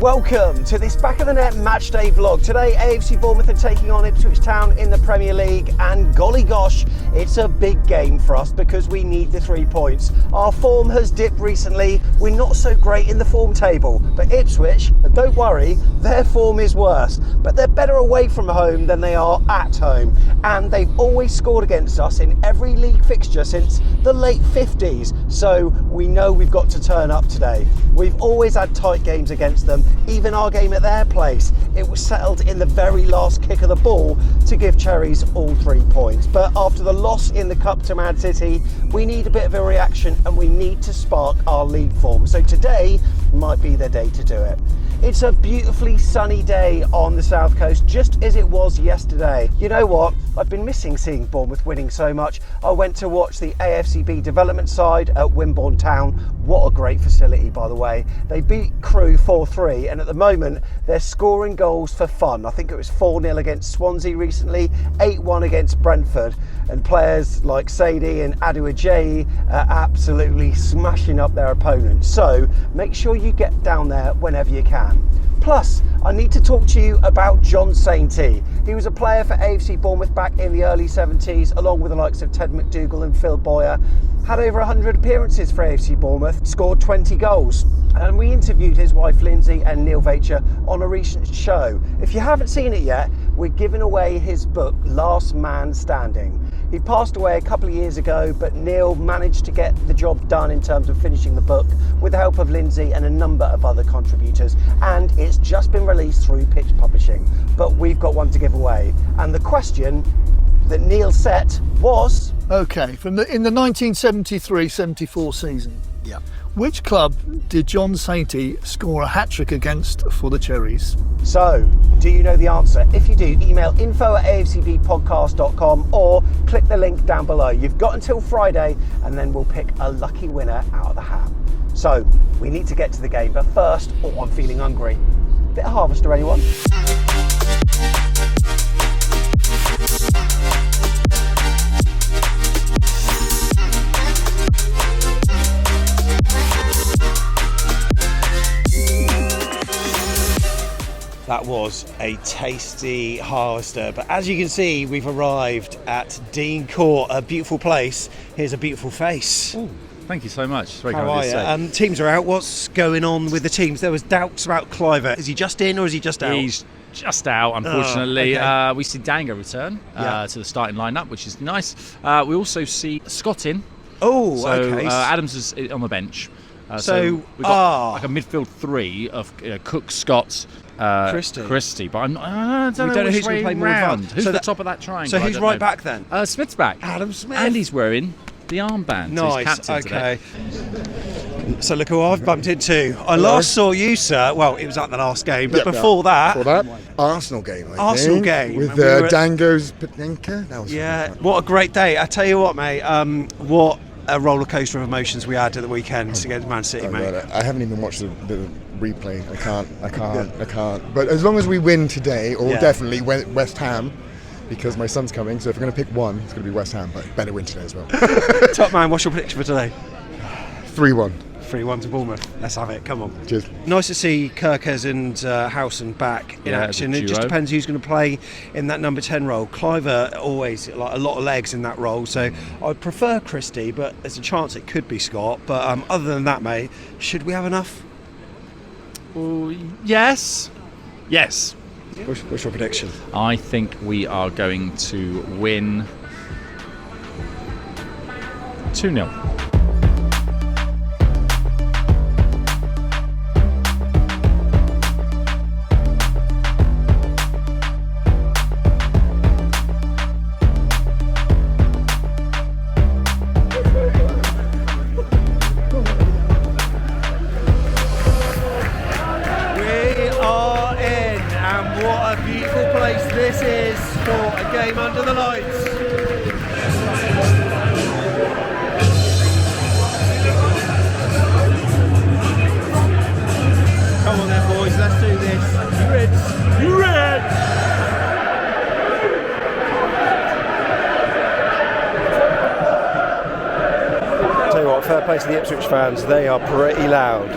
Welcome to this Back of the Net matchday vlog. Today AFC Bournemouth are taking on Ipswich Town in the Premier League, and golly gosh, it's a big game for us because we need the 3 points. Our form has dipped recently, we're not so great in the form table, but Ipswich, don't worry, their form is worse, but they're better away from home than they are at home, and they've always scored against us in every league fixture since the late 50s, so we know we've got to turn up today. We've always had tight games against them. Even our game at their place, it was settled in the very last kick of the ball to give Cherries all 3 points. But after the loss in the Cup to Man City, we need a bit of a reaction and we need to spark our league form. So today might be the day to do it. It's a beautifully sunny day on the south coast, just as it was yesterday. You know what? I've been missing seeing Bournemouth winning so much. I went to watch the AFCB development side at Wimborne Town. What a great facility, by the way. They beat Crewe 4-3, and at the moment they're scoring goals for fun. I think it was 4-0 against Swansea recently, 8-1 against Brentford, and players like Sainty and Ajayi are absolutely smashing up their opponents. So make sure you get down there whenever you can. Plus, I need to talk to you about John Sainty. He was a player for AFC Bournemouth back in the early 70s, along with the likes of Ted McDougall and Phil Boyer. Had over 100 appearances for AFC Bournemouth, scored 20 goals. And we interviewed his wife Lindsay and Neil Vacher on a recent show. If you haven't seen it yet, we're giving away his book, Last Man Standing. He passed away a couple of years ago, but Neil managed to get the job done in terms of finishing the book with the help of Lindsay and a number of other contributors. And it's just been released through Pitch Publishing. But we've got one to give away. And the question that Neil set was... Okay, in the 1973-74 season, yeah, which club did John Sainty score a hat-trick against for the Cherries? So, do you know the answer? If you do, email info@afcbpodcast.com or click the link down below. You've got until Friday and then we'll pick a lucky winner out of the hat. So, we need to get to the game, but first, I'm feeling hungry. Bit of Harvester, anyone? That was a tasty Harvester, but as you can see, we've arrived at Dean Court, a beautiful place. Here's a beautiful face. Ooh, thank you so much. Very How are you? Teams are out. What's going on with the teams? There was doubts about Cliver. Is he just in or is he just out? He's just out, unfortunately. Okay. We see Dango return to the starting lineup, which is nice. We also see Scott in. Oh, so, okay. Adams is on the bench. So we've got like a midfield three of Cook, Scott, Christie. But I don't know who's going to play more round. Who's the top of that triangle? So who's right back then? Smith's back. Adam Smith. And he's wearing the armband. Nice, so he's captain today. So look who I've bumped into. I last saw you, sir. Well, it was at the last game, but before that, Arsenal game. Arsenal game with Dango's Patenka. That was what a great day! I tell you what, mate. What a roller coaster of emotions we had at the weekend against Man City, mate. I haven't even watched the replay. I can't. But as long as we win today, or definitely West Ham, because my son's coming. So if we're going to pick one, it's going to be West Ham. But better win today as well. Top man, what's your prediction for today? 3-1. 3-1 to Bournemouth. Let's have it. Come on. Cheers. Nice to see Kirkes and Howson back in action. It just depends who's going to play in that number 10 role. Cliver always like a lot of legs in that role, so I'd prefer Christie, but there's a chance it could be Scott. But other than that, mate, should we have enough? Yes. What's your prediction? I think we are going to win 2-0. What a beautiful place this is for a game under the lights. Come on then, boys, let's do this. You Reds! You Reds! Tell you what, fair play to the Ipswich fans, they are pretty loud.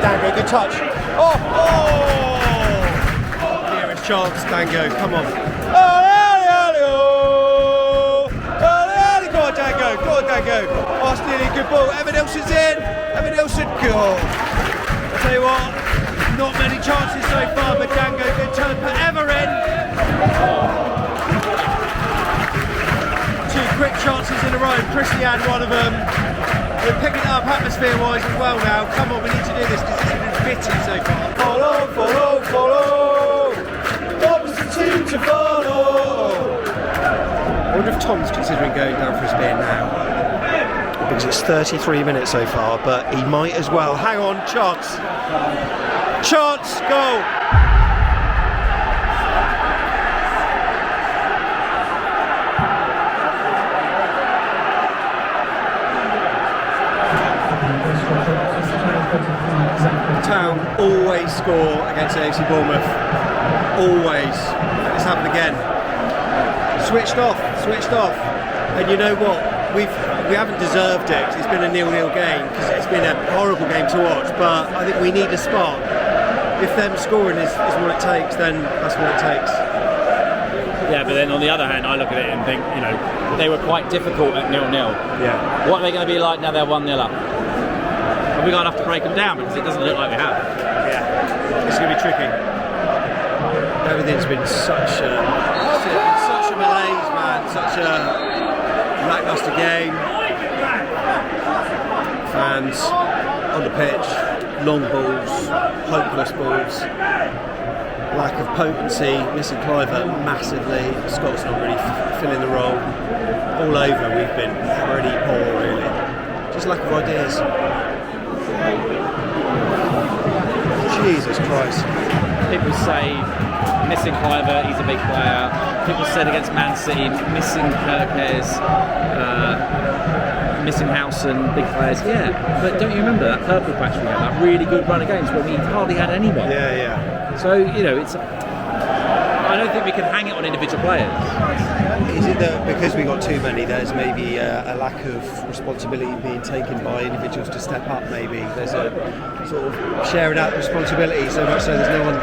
Dango, good touch. Oh! Nearest chance, Dango, come on. Go on, Dango. Arsenal, good ball. Evanilson's in. Evanilson, goal. I'll tell you what, not many chances so far, but Dango can turn forever in. Two quick chances in a row. Christian, one of them. We're picking it up atmosphere-wise as well now. Come on, we need to do this because this has been bitty so far. Follow. Opposite team to follow. I wonder if Tom's considering going down for a spear now. Because it's 33 minutes so far, but he might as well. Hang on, chance, goal. Town always score against AFC Bournemouth. Always. Let this happen again. Switched off. And you know what? We haven't deserved it. It's been a 0-0 game because it's been a horrible game to watch. But I think we need a spark. If them scoring is what it takes, then that's what it takes. Yeah, but then on the other hand, I look at it and think, they were quite difficult at 0-0. Yeah. What are they going to be like now they're 1-0 up? Have we got enough to break them down? Because it doesn't look like we have. Yeah. It's going to be tricky. Everything's been such a malaise, man. Such a lacklustre game. Fans on the pitch, long balls, hopeless balls, lack of potency, missing Cliver massively. Scott's not really filling the role. All over, we've been pretty poor, really. Just lack of ideas. Jesus Christ. People say missing Cliver, he's a big player. People said against Man City, missing Kirkes, missing Howson, big players. Yeah, but don't you remember that purple patch we had, that really good run of games where we hardly had anyone? Yeah. So, it's I don't think we can hang it on individual players. Is it that because we got too many, there's maybe a lack of responsibility being taken by individuals to step up, maybe? There's a sort of sharing out responsibility so much so there's no one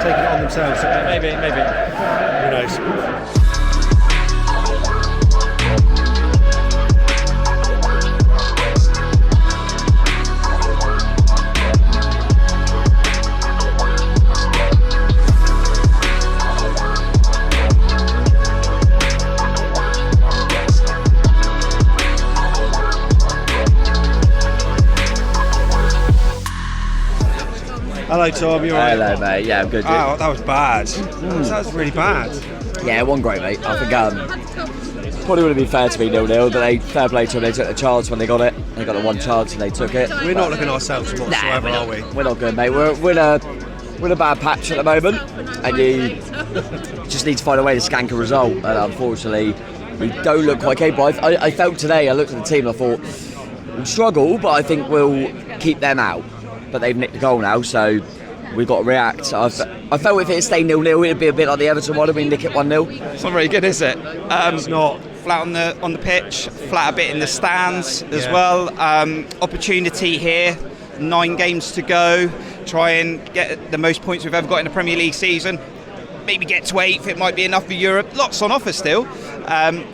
taking it on themselves. Maybe. Who knows? Hello Tom, you alright? Hello mate, yeah I'm good. Oh, that was bad. That was really bad. Yeah, it wasn't great mate. I think probably would have been fair to be 0-0, but fair play to them, they took the chance when they got it. They got the one chance and they took it. We're not looking at ourselves whatsoever, are we? We're not good mate, we're in a bad patch at the moment and you just need to find a way to skank a result, and unfortunately we don't look quite capable. I felt today, I looked at the team and I thought we'll struggle, but I think we'll keep them out. But they've nicked the goal now, so we've got to react. I felt if it stayed 0-0, it'd be a bit like the Everton one, and we nick it 1-0. It's not very good, is it? It's not. Flat on the pitch, flat a bit in the stands as well. Opportunity here, 9 games to go. Try and get the most points we've ever got in a Premier League season. Maybe get to 8th, it might be enough for Europe. Lots on offer still.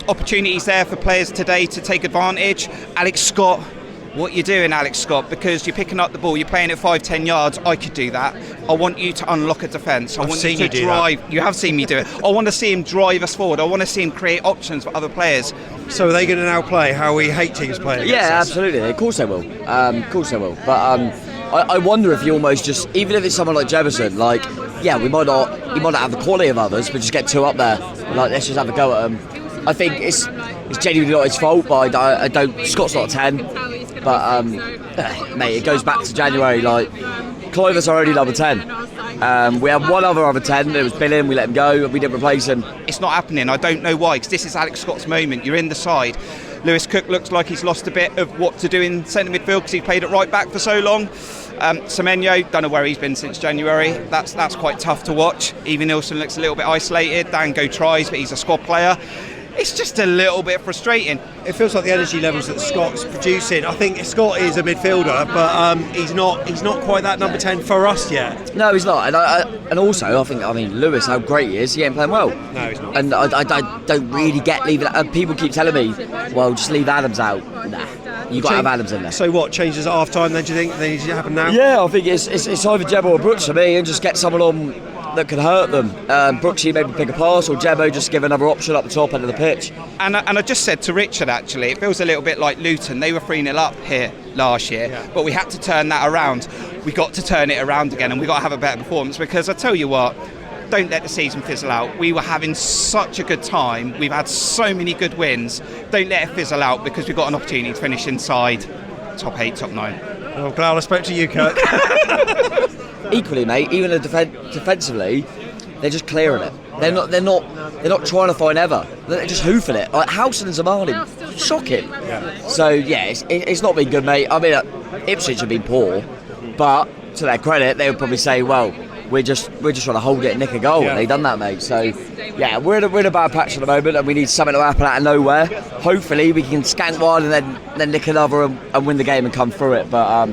Opportunities there for players today to take advantage. Alex Scott. What you're doing, Alex Scott, because you're picking up the ball, you're playing at 5-10 yards. I could do that. I want you to unlock a defence. I want you to drive. You have seen me do it. I want to see him drive us forward. I want to see him create options for other players. So are they going to now play how we hate teams playing? Yeah, absolutely. Of course they will. But I wonder if you almost just, even if it's someone like Jefferson, like, yeah, he might not have the quality of others, but just get 2 up there. Like, let's just have a go at them. I think it's genuinely not his fault, but I don't. Scott's not a 10. But mate, it goes back to January. Like, Cliver's our only number 10. We had one other 10. It was Billing. We let him go. We didn't replace him. It's not happening. I don't know why. Because this is Alex Scott's moment. You're in the side. Lewis Cook looks like he's lost a bit of what to do in centre midfield because he's played at right back for so long. Semenyo, don't know where he's been since January. That's quite tough to watch. Evanilson looks a little bit isolated. Dango tries, but he's a squad player. it's just a little bit frustrating. It feels like the energy levels that Scott's producing. I think Scott is a midfielder, but he's not quite that number 10 for us yet. No, he's not. And also, I mean, Lewis, how great he is, he ain't playing well. No, he's not. And I don't really get leaving. People keep telling me, well, just leave Adams out. Nah, you got to have Adams in there. So what? Changes at half time? Then do you think they need to happen now? Yeah, I think it's either Jebbo or Brooks for me, and just get someone on that can hurt them. Brooksy maybe pick a pass, or Jebbo just give another option up the top end of the pitch. And I just said to Richard, actually, it feels a little bit like Luton. They were 3-0 up here last year, but we had to turn that around. We got to turn it around again, and we got to have a better performance, because I tell you what, don't let the season fizzle out. We were having such a good time. We've had so many good wins. Don't let it fizzle out, because we've got an opportunity to finish inside top 8, top 9. Well, glad I spoke to you, Kurt. Equally, mate, even defensively, they're just clearing it. They're not trying to find ever. They're just hoofing it. Like Howson and Zamani, shocking. Yeah. So yeah, it's not been good, mate. I mean, Ipswich have been poor, but to their credit, they would probably say, well, we're just trying to hold it and nick a goal, and they've done that, mate. So yeah, we're in a bad patch at the moment, and we need something to happen out of nowhere. Hopefully, we can skank one and then nick another and win the game and come through it. But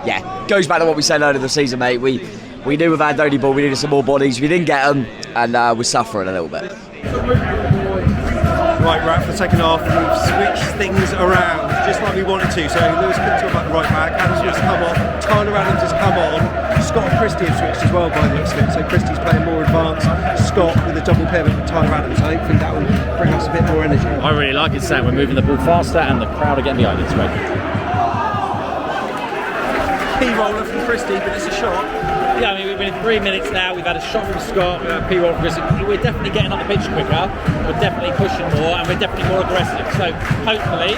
yeah, goes back to what we said earlier in the season, mate. We knew with Andoni ball we needed some more bodies. We didn't get them, and we're suffering a little bit. Right, we're out for the second half. We've switched things around just like we wanted to. So Lewis picked up at the right back. Adams has come off. Tyler Adams has come on. Scott and Christie have switched as well by the looks of it. So Christie's playing more advanced. Scott with a double pivot with Tyler Adams. I think that will bring us a bit more energy. I really like it, Sam. We're moving the ball faster, and the crowd are getting behind it. It's great. P-roller from Christie, but it's a shot. Yeah, I mean, we've been in 3 minutes now. We've had a shot from Scott, we've had a P-roll from Christie. We're definitely getting on the pitch quicker. We're definitely pushing more, and we're definitely more aggressive. So hopefully,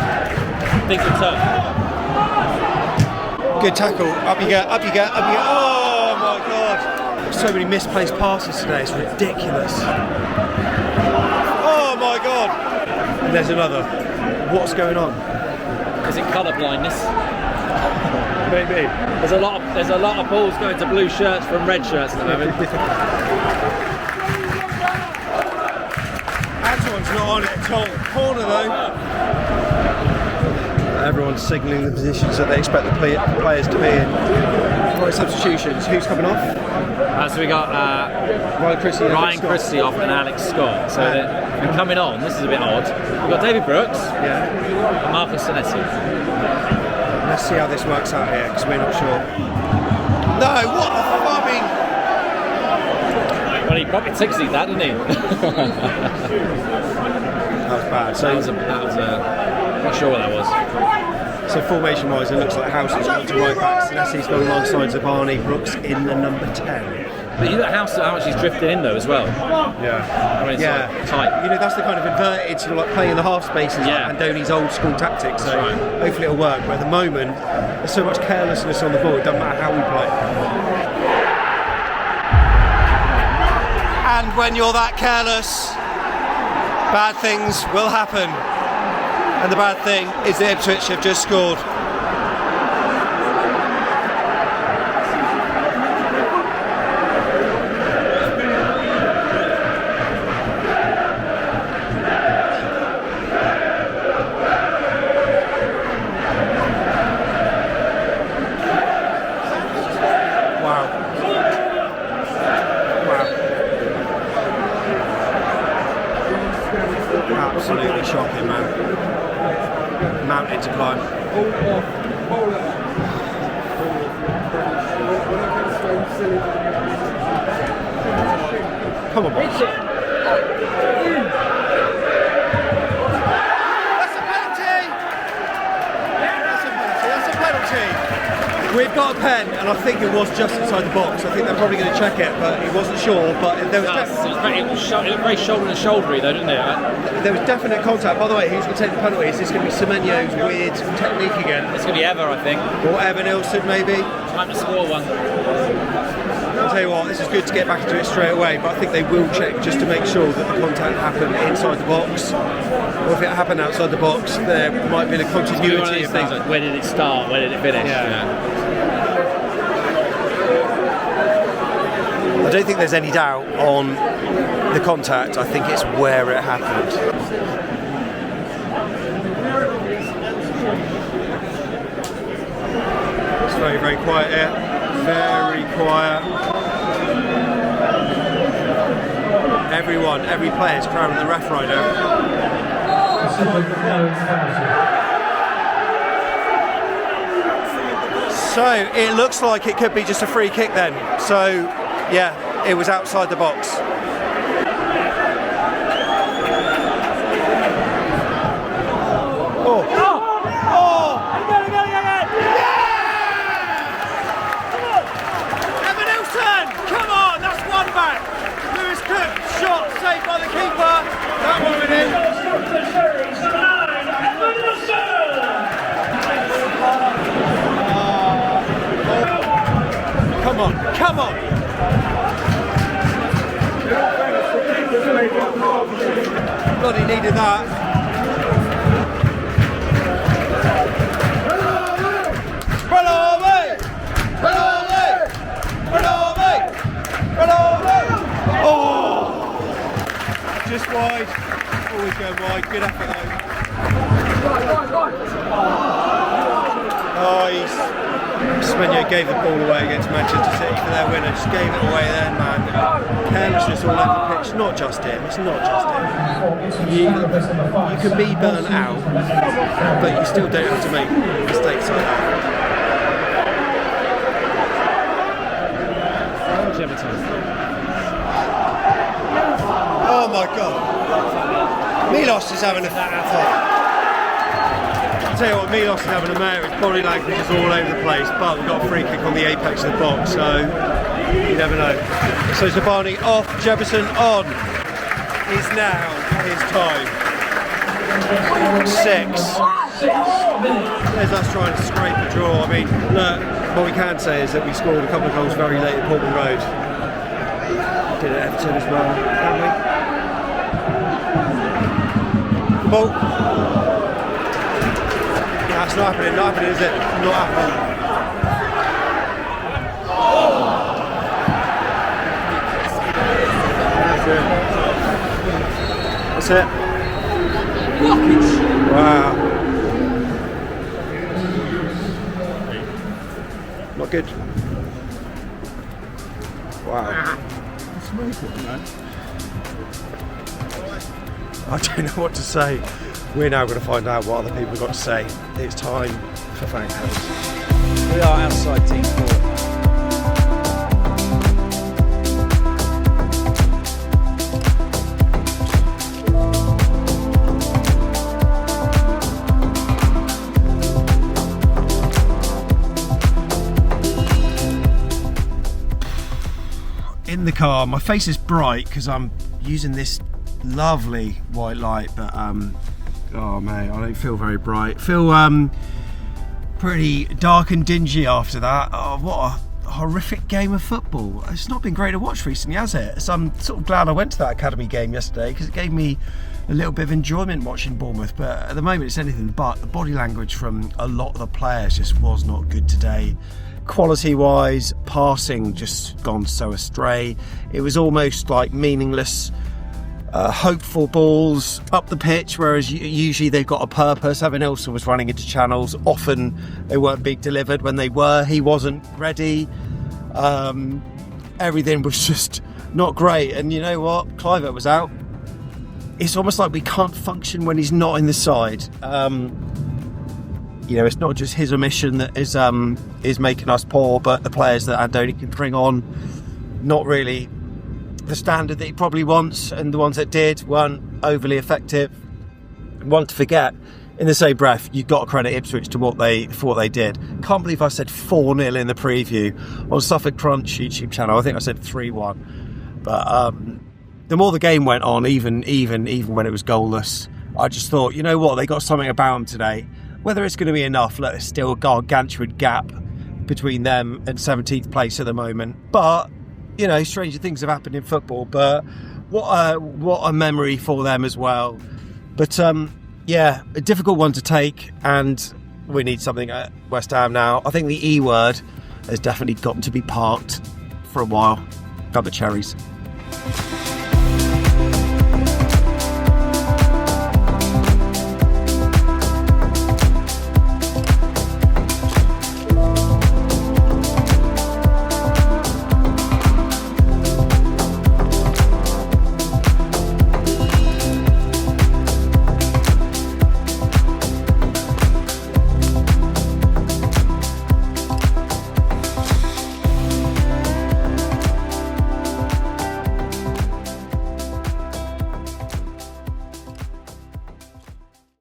things will turn. Good tackle. Up you get. Up you get. Up you get. Oh my God! So many misplaced passes today. It's ridiculous. Oh my God! And there's another. What's going on? Is it colour blindness? Maybe. There's a lot of balls going to blue shirts from red shirts at the moment. Antoine's not on it at all. Corner though. Everyone's signalling the positions that they expect the players to be in. Right, substitutions. Who's coming off? So we got Ryan Christie off and Alex Scott. So they're coming on. This is a bit odd. We've got David Brooks and Marcus Sinessi. Let's see how this works out here, because we're not sure. No, what the fucking... Well, he probably tixied that, didn't he? That was bad. So That was not sure what that was. So formation-wise, it looks like Howson's gone to right back. Sinessi's gone alongside Zabani. Brooks in the number 10. But you know how much he's drifted in though as well. Yeah. I mean, it's like tight. You know, that's the kind of inverted sort of like playing in the half spaces, like Andoni's old school tactics. So hopefully it'll work. But at the moment, there's so much carelessness on the ball. It doesn't matter how we play. And when you're that careless, bad things will happen. And the bad thing is that Ipswich have just scored. Absolutely shocking, man. Mountain to climb. Come on, boys. That's a penalty! That's a penalty! We've got a pen, and I think it was just inside the box. I think they're probably going to check it, but he wasn't sure. But there was it looked very shoulder to shouldery though, didn't it? There was definite contact. By the way, who's going to take the penalty? Is this going to be Semenyo's weird technique again? It's going to be Ever, I think. Or Evanilson, maybe? Time to score one. I'll tell you what, this is good to get back into it straight away, but I think they will check just to make sure that the contact happened inside the box. Or if it happened outside the box, there might be a continuity of things that. like where did it start, where did it finish? The don't think there's any doubt on the contact. I think it's where it happened. It's very, very quiet here. Very quiet. Every player is crowding the ref right now. So it looks like it could be just a free kick then. So yeah, it was outside the box. Oh! Evanilson! Come on, that's one back. Lewis Cook, shot, saved by the keeper. That one went in. Come on, come on! Bloody needed that. Oh! Just wide. Always going wide. Good effort though. Oh, Semenyo gave the ball away against Manchester City for their winner. Just gave it away then, man. Carelessness all over the pitch. Not just him. It's not just him. You can be burnt out, but you still don't have to make mistakes like that. Oh my God! Milos is having a. I'll tell you what, Milos is having a mare. His body language is all over the place, but we've got a free kick on the apex of the box, so you never know. So Zabani off, Jefferson on. Is now his time. 6. There's us trying to scrape a draw. I mean, look, what we can say is that we scored a couple of goals very late at Portman Road. Did it at Everton as well, can we? Ball. That's not happening, is it? Not happening. That's it. Wow. Not good. Wow. I don't know what to say. We're now going to find out what other people have got to say. It's time for Thank Heavens. We are outside team 4. In the car, my face is bright because I'm using this lovely white light, but oh mate, I don't feel very bright. Feel pretty dark and dingy after that. Oh, what a horrific game of football. It's not been great to watch recently, has it? So I'm sort of glad I went to that academy game yesterday because it gave me a little bit of enjoyment watching Bournemouth, but at the moment it's anything but. The body language from a lot of the players just was not good today. Quality wise, passing just gone so astray. It was almost like meaningless hopeful balls up the pitch, whereas usually they've got a purpose. Evanilson was running into channels. Often they weren't being delivered. When they were, he wasn't ready. Everything was just not great. And you know what? Kluivert was out. It's almost like we can't function when he's not in the side. You know, it's not just his omission that is making us poor, but the players that Andoni can bring on, not really the standard that he probably wants, and the ones that did weren't overly effective. One to forget, in the same breath, you've got to credit Ipswich for what they did. Can't believe I said 4-0 in the preview on Suffolk Crunch YouTube channel. I think I said 3-1. But the more the game went on, even when it was goalless, I just thought, you know what, they got something about them today. Whether it's going to be enough, look, there's still a gargantuan gap between them and 17th place at the moment. But, you know, stranger things have happened in football. But what a memory for them as well. But, yeah, a difficult one to take. And we need something at West Ham now. I think the E word has definitely got to be parked for a while. Up the Cherries.